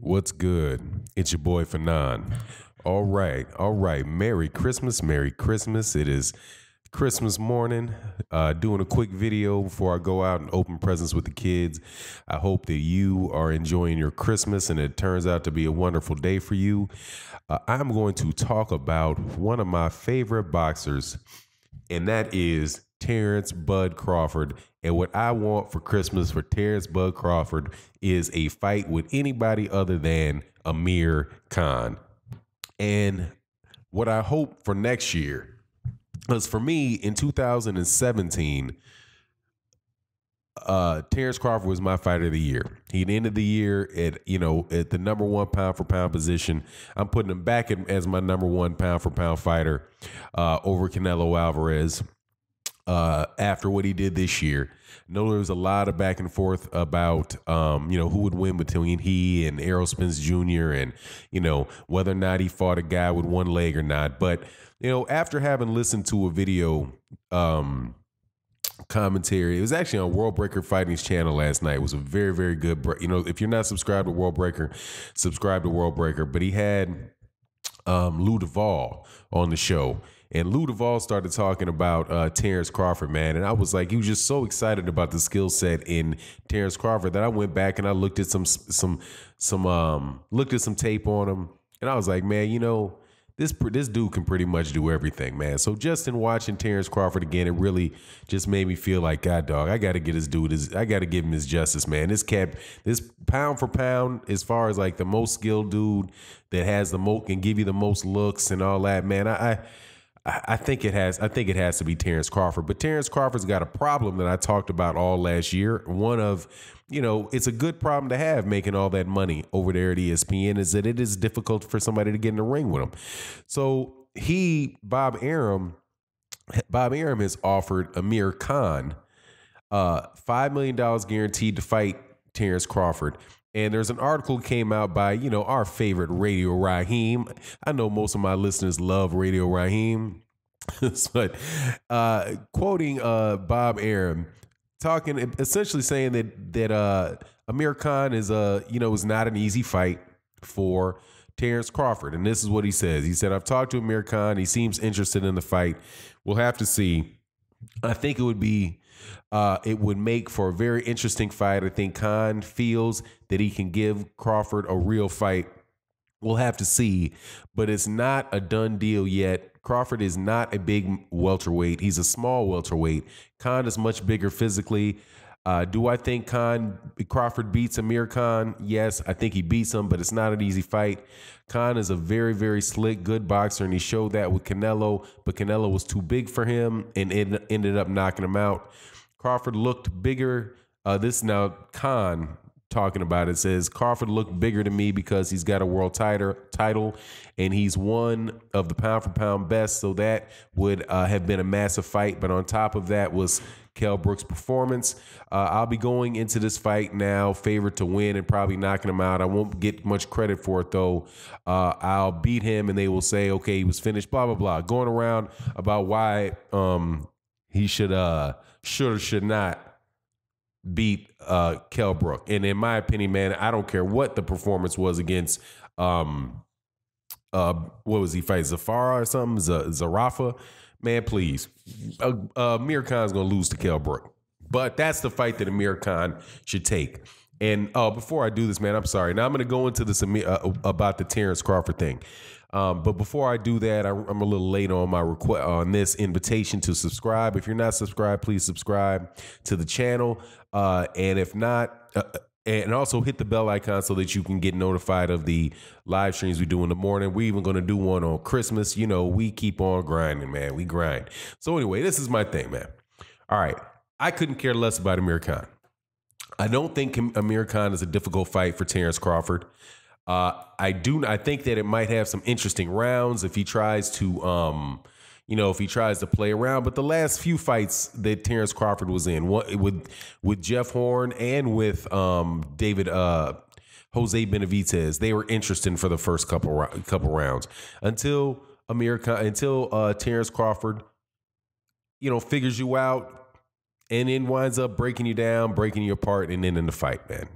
What's good? It's your boy Fanon. All right. Merry Christmas. It is Christmas morning. Doing a quick video before I go out and open presents with the kids. I hope that you are enjoying your Christmas and it turns out to be a wonderful day for you. I'm going to talk about one of my favorite boxers, and that is Terence Bud Crawford. And what I want for Christmas for Terence Bud Crawford is a fight with anybody other than Amir Khan. And what I hope for next year is, for me, in 2017, Terence Crawford was my fighter of the year. He ended the year at the number one pound for pound position. I'm putting him back as my number one pound for pound fighter over Canelo Alvarez. After what he did this year. I know there was a lot of back and forth about, who would win between he and Errol Spence Jr. and, whether or not he fought a guy with one leg or not. But, after having listened to a video commentary, it was actually on World Breaker Fighting's channel last night. It was a very, very good, if you're not subscribed to World Breaker, subscribe to World Breaker. But he had Lou Duvall on the show. And Lou Duvall started talking about Terence Crawford, man. And I was like, he was just so excited about the skill set in Terence Crawford that I went back and I looked at some tape on him. And I was like, man, this dude can pretty much do everything, man. So just in watching Terence Crawford again, it really just made me feel like, God, dog, I got to get this dude. I got to give him his justice, man. This pound for pound, as far as like the most skilled dude that has the most, can give you the most looks and all that, man. I think it has to be Terence Crawford. But Terence Crawford's got a problem that I talked about all last year. One of, it's a good problem to have making all that money over there at ESPN, is that it is difficult for somebody to get in the ring with him. So Bob Arum has offered Amir Khan $5 million guaranteed to fight Terence Crawford. And there's an article came out by, our favorite Radio Raheem. I know most of my listeners love Radio Raheem. But quoting Bob Arum, essentially saying that Amir Khan is not an easy fight for Terence Crawford. And this is what he says. He said, I've talked to Amir Khan. He seems interested in the fight. We'll have to see. I think it would make for a very interesting fight. I think Khan feels that he can give Crawford a real fight. We'll have to see, but it's not a done deal yet. Crawford is not a big welterweight. He's a small welterweight. Khan is much bigger physically. Do I think Crawford beats Amir Khan? Yes, I think he beats him, but it's not an easy fight. Khan is a very, very slick, good boxer, and he showed that with Canelo, but Canelo was too big for him and it ended up knocking him out. Crawford looked bigger. This now Khan talking about it says, Crawford looked bigger to me because he's got a world title and he's one of the pound for pound best. So that would have been a massive fight. But on top of that was Kell Brook's performance. I'll be going into this fight now favored to win and probably knocking him out. I won't get much credit for it, though. I'll beat him and they will say, okay, he was finished, blah, blah, blah. Going around about why he should or should not beat Kell Brook. And in my opinion, man, I don't care what the performance was against what was he fighting? Zafara or something? Zarafa? Man, please. Amir Khan's gonna lose to Kell Brook. But that's the fight that Amir Khan should take. And before I do this, man, I'm sorry. Now I'm gonna go into this about the Terence Crawford thing. But before I do that, I'm a little late on my request on this invitation to subscribe. If you're not subscribed, please subscribe to the channel. And if not, and also hit the bell icon so that you can get notified of the live streams we do in the morning. We're even going to do one on Christmas. We keep on grinding, man. We grind. So anyway, this is my thing, man. All right. I couldn't care less about Amir Khan. I don't think Amir Khan is a difficult fight for Terence Crawford. I think that it might have some interesting rounds if he tries to, play around. But the last few fights that Terence Crawford was in, with Jeff Horn and with Jose Benavidez, they were interesting for the first couple rounds until Terence Crawford, figures you out and then winds up breaking you down, breaking you apart, and then in the fight, man.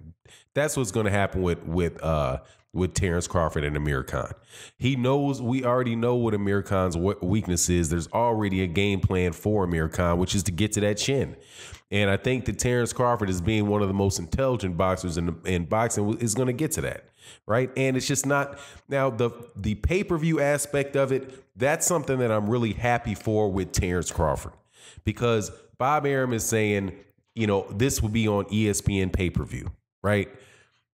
That's what's going to happen with Terence Crawford and Amir Khan. We already know what Amir Khan's weakness is. There's already a game plan for Amir Khan, which is to get to that chin. And I think that Terence Crawford, is being one of the most intelligent boxers in boxing, is going to get to that, right? And it's just not now the pay-per-view aspect of it. That's something that I'm really happy for with Terence Crawford, because Bob Arum is saying, this will be on ESPN pay-per-view, right?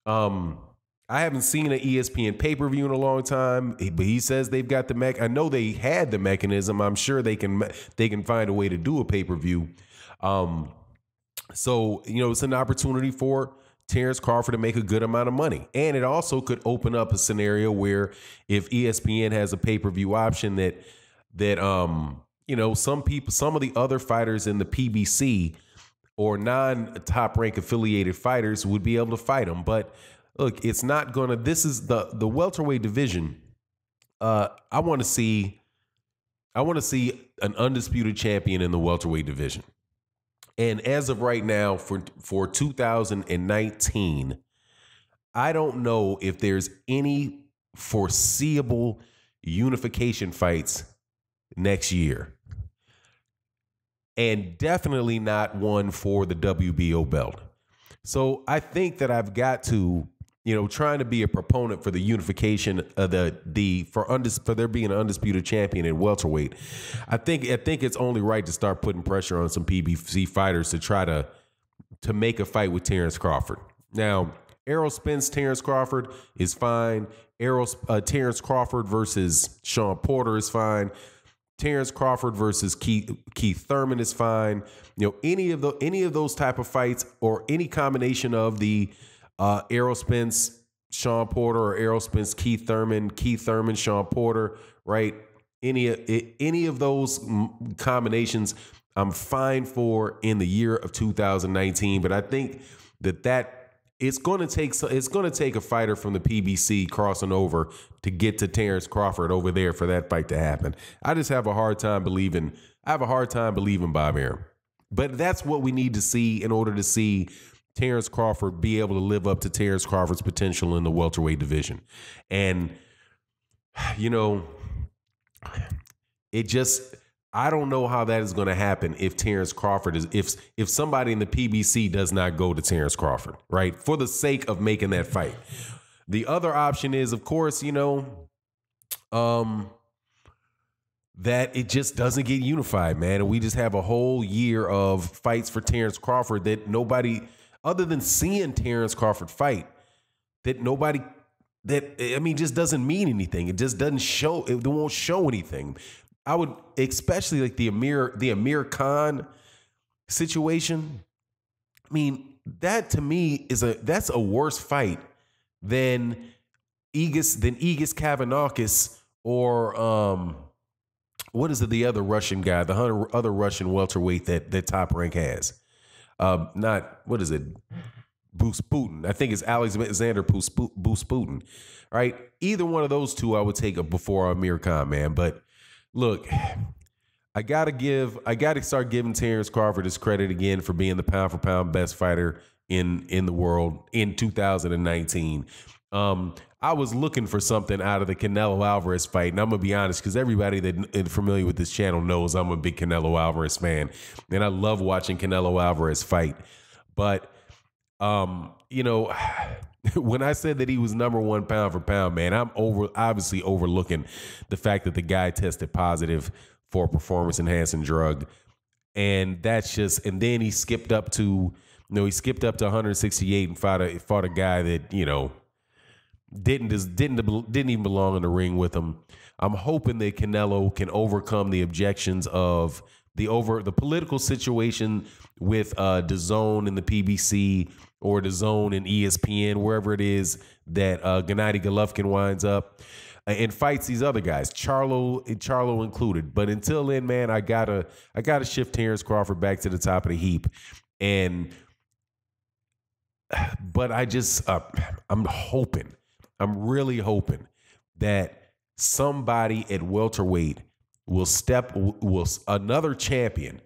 I haven't seen an ESPN pay-per-view in a long time, but he says they've got the I know they had the mechanism. I'm sure they can find a way to do a pay-per-view. So, it's an opportunity for Terence Crawford to make a good amount of money. And it also could open up a scenario where if ESPN has a pay-per-view option that some of the other fighters in the PBC or non-top rank affiliated fighters would be able to fight him. But look, it's not going to, this is the welterweight division. I want to see an undisputed champion in the welterweight division. And as of right now, for 2019, I don't know if there's any foreseeable unification fights next year. And definitely not one for the WBO belt. So I think that I've got to, trying to be a proponent for the unification of for there being an undisputed champion in welterweight. I think it's only right to start putting pressure on some PBC fighters to try to make a fight with Terence Crawford. Now, Errol Spence, Terence Crawford is fine. Terence Crawford versus Sean Porter is fine. Terence Crawford versus Keith Thurman is fine. Any of those type of fights, or any combination of the Errol Spence, Sean Porter, or Errol Spence, Keith Thurman, Sean Porter, right? Any of those combinations, I'm fine for in the year of 2019. But I think that it's going to take a fighter from the PBC crossing over to get to Terence Crawford over there for that fight to happen. I just have a hard time believing Bob Arum. But that's what we need to see in order to see Terence Crawford be able to live up to Terence Crawford's potential in the welterweight division. And, I don't know how that is going to happen if Terence Crawford if somebody in the PBC does not go to Terence Crawford, right? For the sake of making that fight. The other option is, of course, that it just doesn't get unified, man. And we just have a whole year of fights for Terence Crawford that nobody, other than seeing Terence Crawford fight, just doesn't mean anything. It just doesn't show, it won't show anything. I would, especially like the Amir Khan situation. I mean, that to me that's a worse fight than Igis Kavanaughs or what is it? The other Russian guy, the other Russian welterweight that Top Rank has. What is it? Busputin. I think it's Alexander Busputin. Right? Either one of those two I would take up before Amir Khan, man. But look, I gotta start giving Terence Crawford his credit again for being the pound for pound best fighter in the world in 2019. I was looking for something out of the Canelo Alvarez fight, and I'm gonna be honest, because everybody that is familiar with this channel knows I'm a big Canelo Alvarez fan, and I love watching Canelo Alvarez fight. But when I said that he was number one pound for pound, man, I'm obviously overlooking the fact that the guy tested positive for a performance enhancing drug. And that's just, and then he skipped up to 168 and fought a guy that, didn't even belong in the ring with him. I'm hoping that Canelo can overcome the objections of the political situation with DAZN and the PBC, or DAZN and ESPN, wherever it is that Gennady Golovkin winds up, and fights these other guys, Charlo included. But until then, man, I gotta shift Terence Crawford back to the top of the heap. But I'm really hoping that somebody at welterweight another champion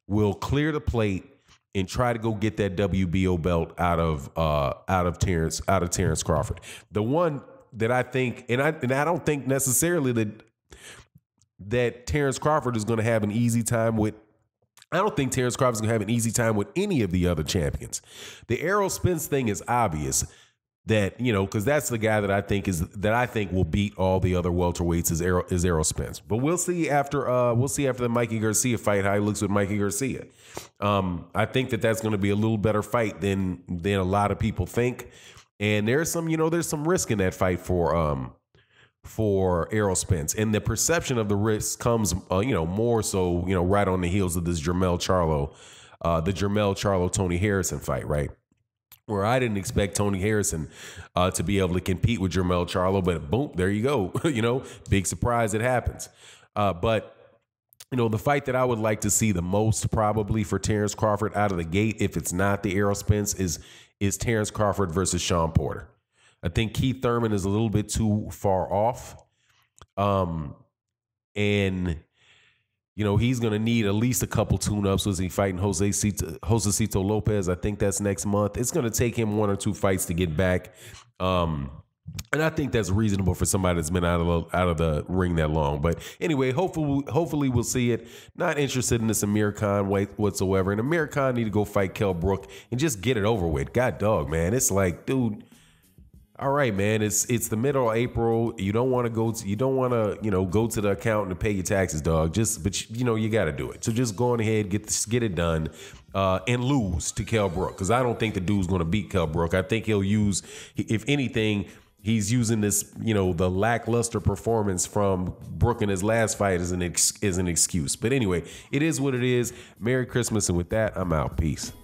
will clear the plate and try to go get that WBO belt out of Terence Crawford. The one that I think, and I don't think necessarily that Terence Crawford is going to have an easy time with. I don't think Terence Crawford is going to have an easy time with any of the other champions. The Errol Spence thing is obvious. That, you know, because that's the guy that I think will beat all the other welterweights is Errol Spence. But we'll see after the Mikey Garcia fight how he looks with Mikey Garcia. I think that's going to be a little better fight than a lot of people think. And there's some risk in that fight for Errol Spence. And the perception of the risk comes more so, right on the heels of this Jermell Charlo Tony Harrison fight, right? Where I didn't expect Tony Harrison to be able to compete with Jermell Charlo, but boom, there you go. Big surprise, it happens. But the fight that I would like to see the most probably for Terence Crawford out of the gate, if it's not the Errol Spence, is Terence Crawford versus Sean Porter. I think Keith Thurman is a little bit too far off. And he's going to need at least a couple tune-ups. Was he fighting Josecito Lopez? I think that's next month. It's going to take him 1 or 2 fights to get back. And I think that's reasonable for somebody that's been out of the ring that long. But anyway, hopefully we'll see it. Not interested in this Amir Khan whatsoever. And Amir Khan need to go fight Kell Brook and just get it over with. God dog, man. It's like, dude, all right, man. It's the middle of April. You don't want to go to the accountant to pay your taxes, dog. But you got to do it. So just go on ahead, get it done, and lose to Kell Brook, because I don't think the dude's going to beat Kell Brook. I think he'll use, if anything, he's using this, the lackluster performance from Brook in his last fight as an excuse. But anyway, it is what it is. Merry Christmas, and with that, I'm out. Peace.